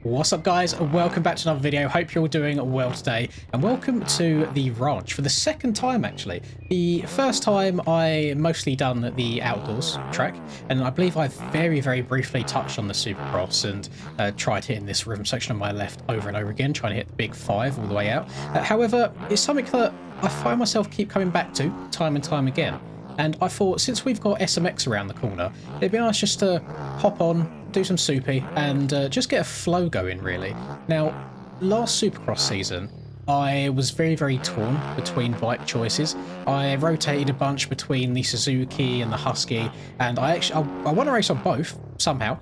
What's up guys, welcome back to another video. Hope you're all doing well today, and welcome to the ranch for the second time actually. The first time I mostly done the outdoors track, and I believe I've very briefly touched on the Supercross and tried hitting this rhythm section on my left over and over again, trying to hit the big 5 all the way out. However, it's something that I find myself keep coming back to time and time again. And I thought, since we've got SMX around the corner, it'd be nice just to hop on, do some soupy, and just get a flow going, really. Now, last Supercross season, I was very torn between bike choices. I rotated a bunch between the Suzuki and the Husky, and I won a race on both, somehow,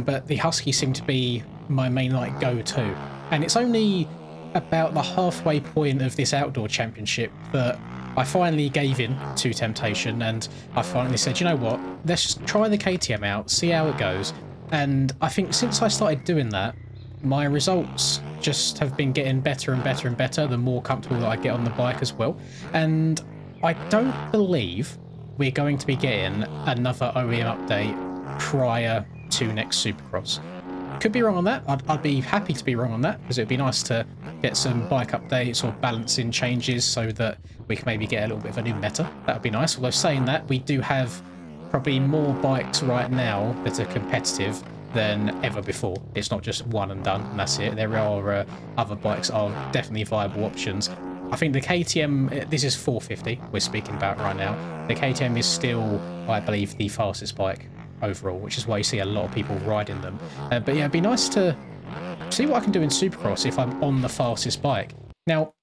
but the Husky seemed to be my main go-to. And it's only about the halfway point of this outdoor championship that I finally gave in to temptation, and I finally said, you know what, let's just try the KTM out, see how it goes. And I think since I started doing that, my results just have been getting better and better the more comfortable that I get on the bike as well. And I don't believe we're going to be getting another OEM update prior to next Supercross. Could be wrong on that. I'd be happy to be wrong on that, because it'd be nice to get some bike updates or balancing changes so that we can maybe get a little bit of a new meta. That would be nice. Although saying that, we do have probably more bikes right now that are competitive than ever before. It's not just one and done and that's it. There are other bikes that are definitely viable options. I think the KTM, this is 450 we're speaking about right now. The KTM is still, I believe, the fastest bike overall, which is why you see a lot of people riding them. But yeah, it'd be nice to see what I can do in Supercross if I'm on the fastest bike. Now,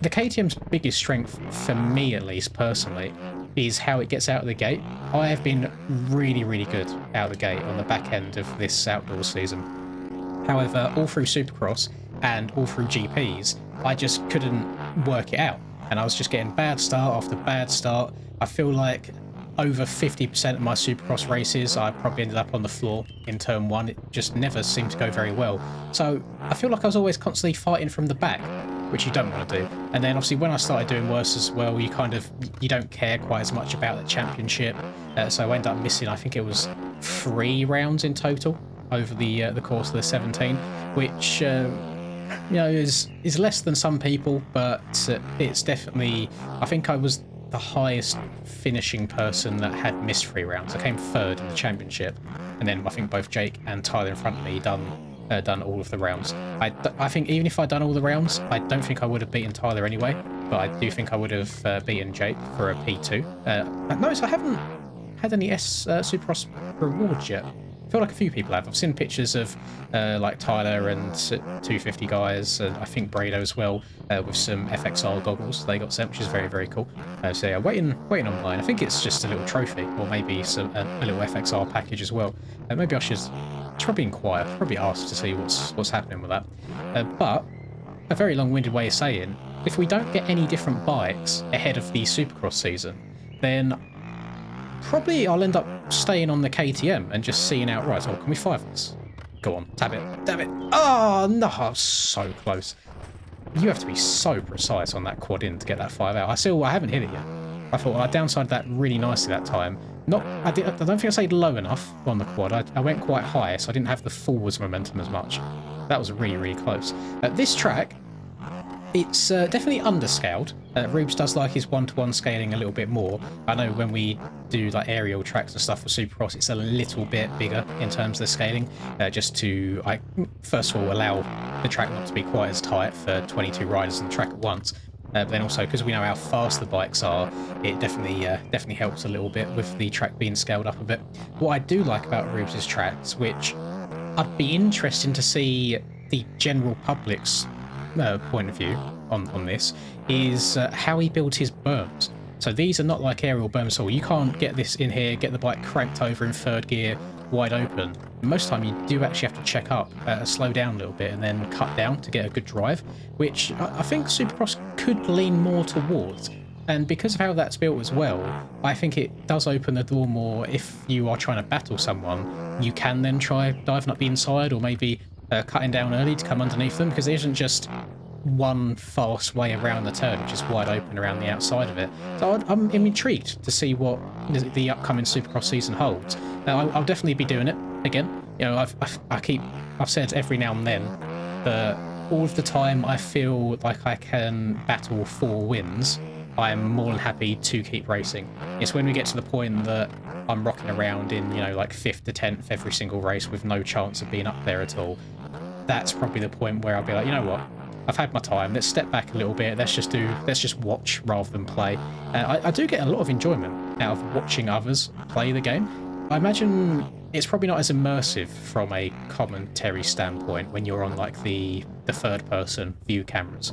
the KTM's biggest strength, for me at least personally, is how it gets out of the gate. I have been really good out of the gate on the back end of this outdoor season. However, all through Supercross and all through GPs, I just couldn't work it out. And I was just getting bad start after bad start. I feel like over 50% of my Supercross races, I probably ended up on the floor in turn 1. It just never seemed to go very well. So I feel like I was always constantly fighting from the back, which you don't want to do. And then obviously when I started doing worse as well, you don't care quite as much about the championship. So I ended up missing, I think it was 3 rounds in total over the course of the 17, which you know, is less than some people, but it's definitely, I think I was the highest finishing person that had missed 3 rounds. I came 3rd in the championship, and then I think both Jake and Tyler in front of me done all of the rounds. I think even if I'd done all the rounds, I don't think I would have beaten Tyler anyway, but I do think I would have beaten Jake for a P2. Notice I haven't had any Supercross rewards yet. I feel like a few people have. I've seen pictures of like Tyler and 250 guys, and I think Brado as well, with some FXR goggles they got sent, which is very cool. So yeah, waiting online. I think it's just a little trophy, or maybe a little FXR package as well. Maybe I should probably inquire, probably ask to see what's happening with that. But a very long-winded way of saying, if we don't get any different bikes ahead of the Supercross season, then probably I'll end up staying on the KTM and just seeing out right. Oh, can we 5 this? Go on, tab it, damn it. Oh, no, so close. You have to be so precise on that quad in to get that 5 out. I haven't hit it yet. I thought I downsided that really nicely that time. I don't think I stayed low enough on the quad. I went quite high, so I didn't have the forwards momentum as much. That was really close. This track, it's definitely underscaled. Rubes does like his 1-to-1 scaling a little bit more. I know when we do like aerial tracks and stuff for Supercross, it's a little bit bigger in terms of the scaling, just to first of all allow the track not to be quite as tight for 22 riders on the track at once. But then also, because we know how fast the bikes are, it definitely helps a little bit with the track being scaled up a bit. What I do like about Rubes' tracks, which I'd be interested to see the general public's point of view on this, is how he builds his berms. So these are not like aerial berms at all. You can't get this in here, get the bike cranked over in 3rd gear, wide open. Most of the time you do actually have to check up, slow down a little bit, and then cut down to get a good drive, which I think Supercross could lean more towards. And because of how that's built as well, I think it does open the door more. If you are trying to battle someone, you can then try diving up the inside, or maybe cutting down early to come underneath them, because there isn't just one fast way around the turn, which is wide open around the outside of it. So I'm intrigued to see what the upcoming Supercross season holds. I'll definitely be doing it again. You know, I've said every now and then that all of the time I feel like I can battle 4 wins, I'm more than happy to keep racing. It's when we get to the point that I'm rocking around in, you know, like 5th to 10th every single race with no chance of being up there at all. That's probably the point where I'll be like, you know what? I've had my time. Let's step back a little bit. Let's just watch rather than play. I do get a lot of enjoyment out of watching others play the game. I imagine it's probably not as immersive from a commentary standpoint when you're on like the third-person view cameras.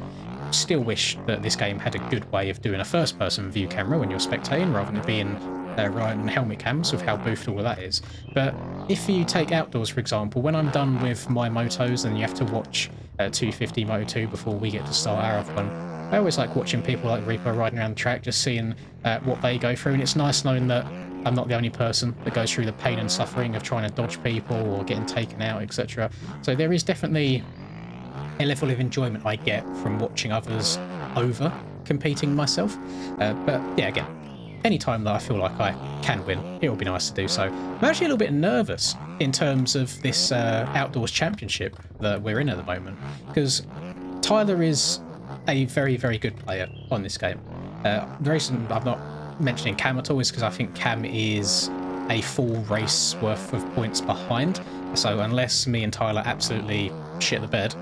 Still wish that this game had a good way of doing a first-person view camera when you're spectating, rather than it being riding helmet cams with how boofed all of that is. But if you take outdoors, for example, when I'm done with my motos and you have to watch 250 Moto2 before we get to start our other one, I always like watching people like Reaper riding around the track, just seeing what they go through, and it's nice knowing that I'm not the only person that goes through the pain and suffering of trying to dodge people or getting taken out, etc. So there is definitely a level of enjoyment I get from watching others over competing myself. But yeah, again, any time that I feel like I can win, it will be nice to do so. I'm actually a little bit nervous in terms of this outdoors championship that we're in at the moment, because Tyler is a very, very good player on this game. The reason I'm not mentioning Cam at all is because I think Cam is a full race worth of points behind. So unless me and Tyler absolutely shit the bed,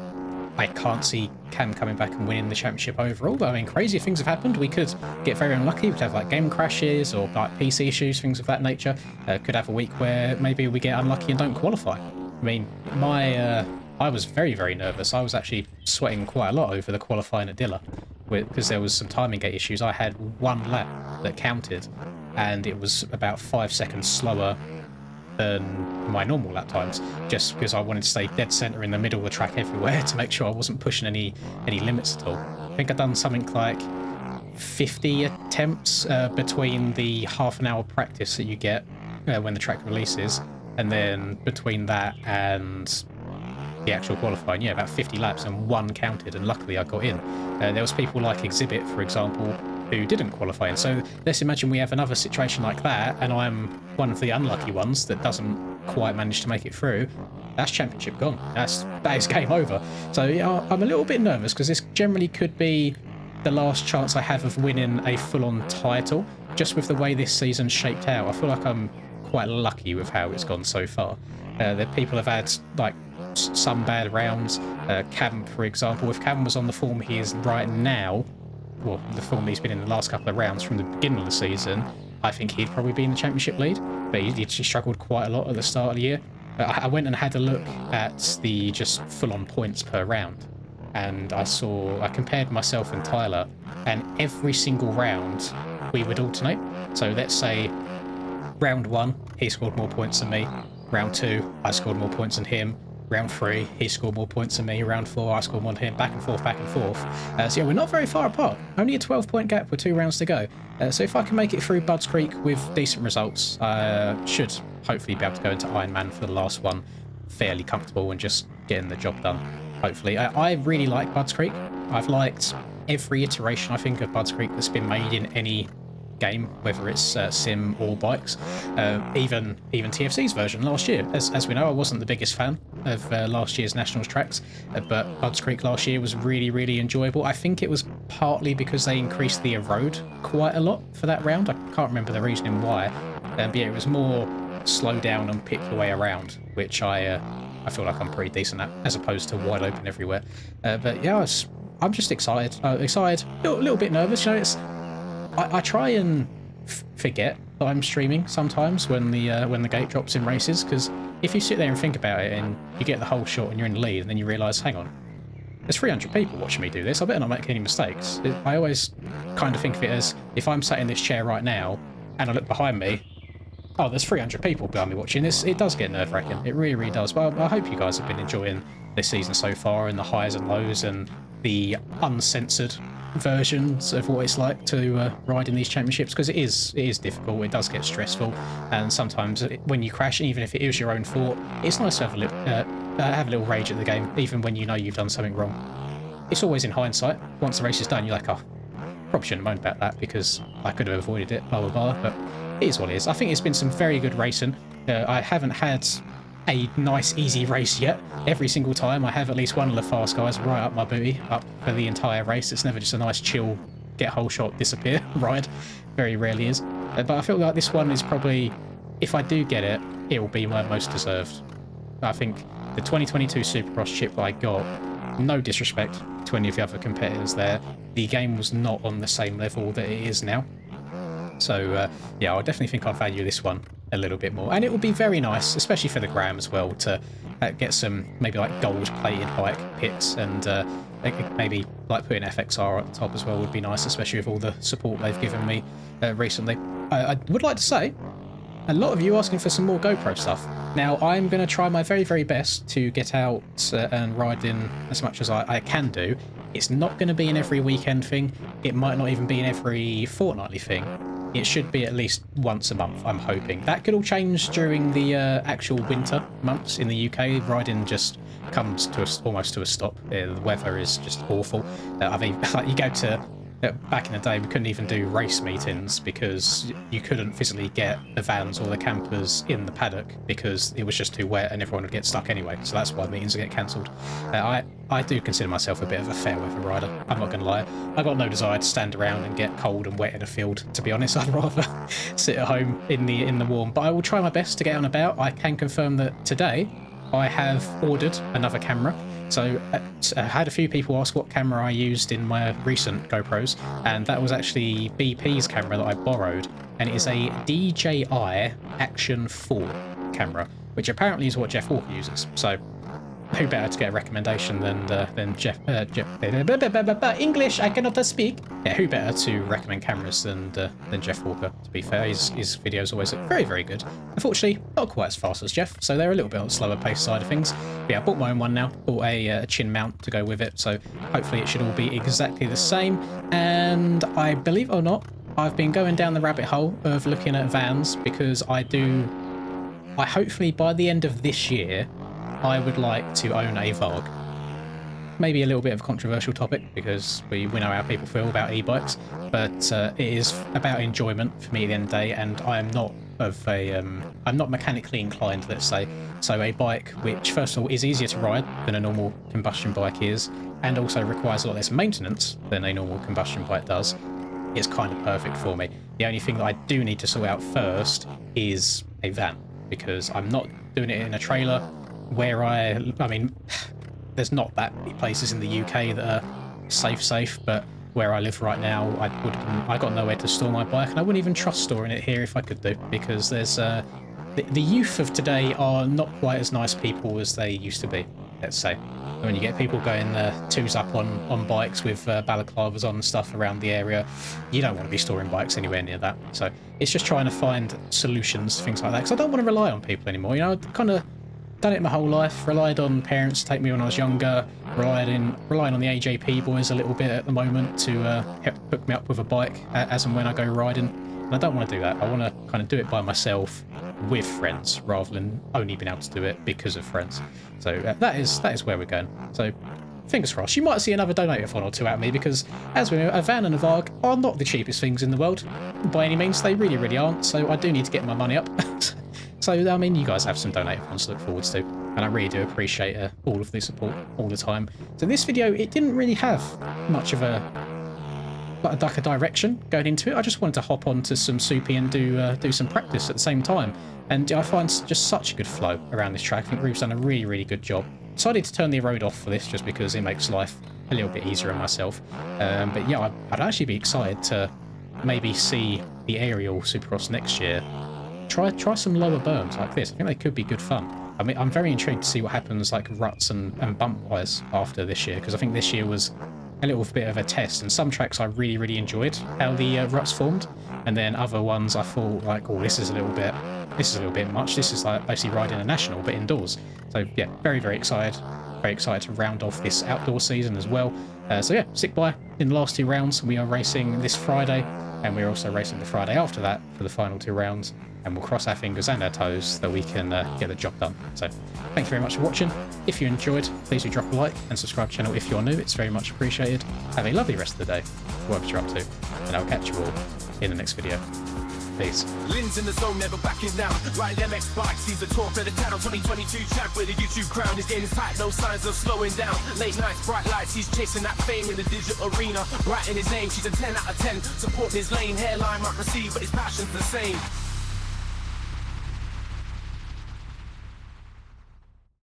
I can't see Cam coming back and winning the championship overall. But I mean, crazy things have happened. We could get very unlucky. We could have like game crashes or like PC issues, things of that nature. Could have a week where maybe we get unlucky and don't qualify. I mean, I was very, very nervous. I was actually sweating quite a lot over the qualifying at Dilla because there was some timing gate issues. I had 1 lap that counted, and it was about 5 seconds slower than my normal lap times, just because I wanted to stay dead center in the middle of the track everywhere to make sure I wasn't pushing any limits at all. I think I'd done something like 50 attempts between the half-an-hour practice that you get when the track releases, and then between that and the actual qualifying, yeah, about 50 laps, and 1 counted, and luckily I got in. There was people like Exhibit, for example, who didn't qualify. And so let's imagine we have another situation like that, and I'm one of the unlucky ones that doesn't quite manage to make it through. That's championship gone. That is game over. So yeah, I'm a little bit nervous because this generally could be the last chance I have of winning a full-on title, just with the way this season's shaped out. I feel like I'm quite lucky with how it's gone so far. The people have had like some bad rounds. Cam, for example, if Cam was on the form he is right now, well, the form he's been in the last couple of rounds from the beginning of the season, I think he'd probably be in the championship lead, but he struggled quite a lot at the start of the year. I went and had a look at the just full-on points per round, and I compared myself and Tyler, and every single round we would alternate. So let's say round 1, he scored more points than me. Round 2, I scored more points than him. Round 3, he scored more points than me. Round 4, I scored more than him. Back and forth, back and forth. So yeah, we're not very far apart. Only a 12-point gap with 2 rounds to go. So if I can make it through Budds Creek with decent results, should hopefully be able to go into Ironman for the last one fairly comfortable and just getting the job done, hopefully. I really like Budds Creek. I've liked every iteration, I think, of Budds Creek that's been made in any game, whether it's sim or bikes. Even TFC's version last year. As we know, I wasn't the biggest fan of last year's Nationals tracks, but Budds Creek last year was really, really enjoyable. I think it was partly because they increased the erode quite a lot for that round. I can't remember the reasoning why, but yeah, it was more slow down and pick your way around, which I feel like I'm pretty decent at, as opposed to wide open everywhere. But yeah, I'm just excited. A little bit nervous. You know, I try and forget that I'm streaming sometimes when the gate drops in races, because if you sit there and think about it and you get the whole shot and you're in the lead, and then you realise, hang on, there's 300 people watching me do this, I better not make any mistakes. I always kind of think of it as, if I'm sat in this chair right now and I look behind me, oh, there's 300 people behind me watching this. It does get nerve-wracking. It really, really does. But I hope you guys have been enjoying this season so far, and the highs and lows and the uncensored versions of what it's like to ride in these championships, because it is difficult. It does get stressful, and sometimes when you crash, even if it is your own fault, it's nice to have a little rage at the game, even when you know you've done something wrong. it's always in hindsight. Once the race is done, you're like, oh, probably shouldn't have moaned about that because I could have avoided it, blah, blah, blah. But it is what it is. I think it's been some very good racing. I haven't had a nice, easy race yet. Every single time I have at least one of the fast guys right up my booty, up for the entire race. It's never just a nice, chill, get whole shot, disappear ride. Very rarely is. But I feel like this one is probably, if I do get it, it will be my most deserved. I think the 2022 Supercross chip that I got, no disrespect to any of the other competitors there, the game was not on the same level that it is now. So yeah, I definitely think I value this one a little bit more, and it would be very nice, especially for the gram as well, to get some maybe like gold plated bike pits, and maybe like putting FXR at the top as well would be nice, especially with all the support they've given me recently. I would like to say, a lot of you asking for some more GoPro stuff. Now, I'm going to try my very, very best to get out and ride in as much as I can do. It's not going to be an every weekend thing. It might not even be an every fortnightly thing. It should be at least once a month, I'm hoping. That could all change during the actual winter months in the UK. Riding just comes to almost to a stop. The weather is just awful. I mean, like you go to... back in the day, we couldn't even do race meetings because you couldn't physically get the vans or the campers in the paddock because it was just too wet and everyone would get stuck anyway. So that's why meetings would get cancelled. I do consider myself a bit of a fair weather rider. I'm not going to lie. I've got no desire to stand around and get cold and wet in a field. To be honest, I'd rather sit at home in the warm. But I will try my best to get on about. I can confirm that today I have ordered another camera. So I had a few people ask what camera I used in my recent GoPros, and that was actually BP's camera that I borrowed, and it is a DJI Action 4 camera, which apparently is what Jeff Walker uses. So who better to get a recommendation than Jeff? English, I cannot speak. Yeah, who better to recommend cameras than Jeff Walker? To be fair, his videos always look very, very good. Unfortunately, not quite as fast as Jeff, so they're a little bit on the slower pace side of things. But yeah, I bought my own one now. Bought a chin mount to go with it, so hopefully it should all be exactly the same. And I believe it or not, I've been going down the rabbit hole of looking at vans because I hopefully by the end of this year, I would like to own a Varg. Maybe a little bit of a controversial topic because we know how people feel about e-bikes, but it is about enjoyment for me at the end of the day, and I am not I'm not mechanically inclined, let's say. So a bike which, first of all, is easier to ride than a normal combustion bike is, and also requires a lot less maintenance than a normal combustion bike does, is kind of perfect for me. The only thing that I do need to sort out first is a van, because I'm not doing it in a trailer where I mean, there's not that many places in the UK that are safe, but where I live right now, I got nowhere to store my bike, and I wouldn't even trust storing it here if I could do, because there's the youth of today are not quite as nice people as they used to be, let's say. When you get people going twos up on bikes with balaclavas on and stuff around the area, you don't want to be storing bikes anywhere near that. So it's just trying to find solutions, things like that, because I don't want to rely on people anymore. You know, I've kind of done it my whole life, relied on parents to take me when I was younger, relying on the AJP boys a little bit at the moment to hook me up with a bike as and when I go riding. And I don't want to do that. I want to kind of do it by myself with friends rather than only being able to do it because of friends. So that is where we're going. So fingers crossed. You might see another donator-thon or two at me because, as we know, a van and a Varg are not the cheapest things in the world by any means. They really, really aren't. So I do need to get my money up. So, I mean, you guys have some donator-thons to look forward to, and I really do appreciate all of the support all the time. So this video, it didn't really have much of like a direction going into it. I just wanted to hop on to some soupy and do some practice at the same time. And I find just such a good flow around this track. I think Rube's done a really, really good job. Decided to turn the road off for this just because it makes life a little bit easier on myself. But yeah, I'd actually be excited to maybe see the aerial Supercross next year. Try some lower berms like this. I think they could be good fun. I mean, I'm very intrigued to see what happens like ruts and bump-wise after this year, because I think this year was a little bit of a test, and some tracks I really, really enjoyed how the ruts formed, and then other ones I thought like, oh, this is a little bit much. This is like basically riding a national but indoors. So yeah, very, very excited. Very excited to round off this outdoor season as well. So yeah, stick by in the last two rounds. We are racing this Friday, and we're also racing the Friday after that for the final two rounds. and we'll cross our fingers and our toes that we can get the job done. So thank you very much for watching. If you enjoyed, please do drop a like and subscribe to the channel if you're new. It's very much appreciated. Have a lovely rest of the day, whatever you're up to, and I'll catch you all in the next video. Peace. Lynn's in the zone, never backing down. Riding MX bikes, he's the talk of the town. 2022 champ with a YouTube crown. His game is tight, no signs of slowing down. Late nights, bright lights, he's chasing that fame in the digital arena. Writing his name, she's a 10 out of 10. Supporting his lane, hairline might receive, but his passion's the same.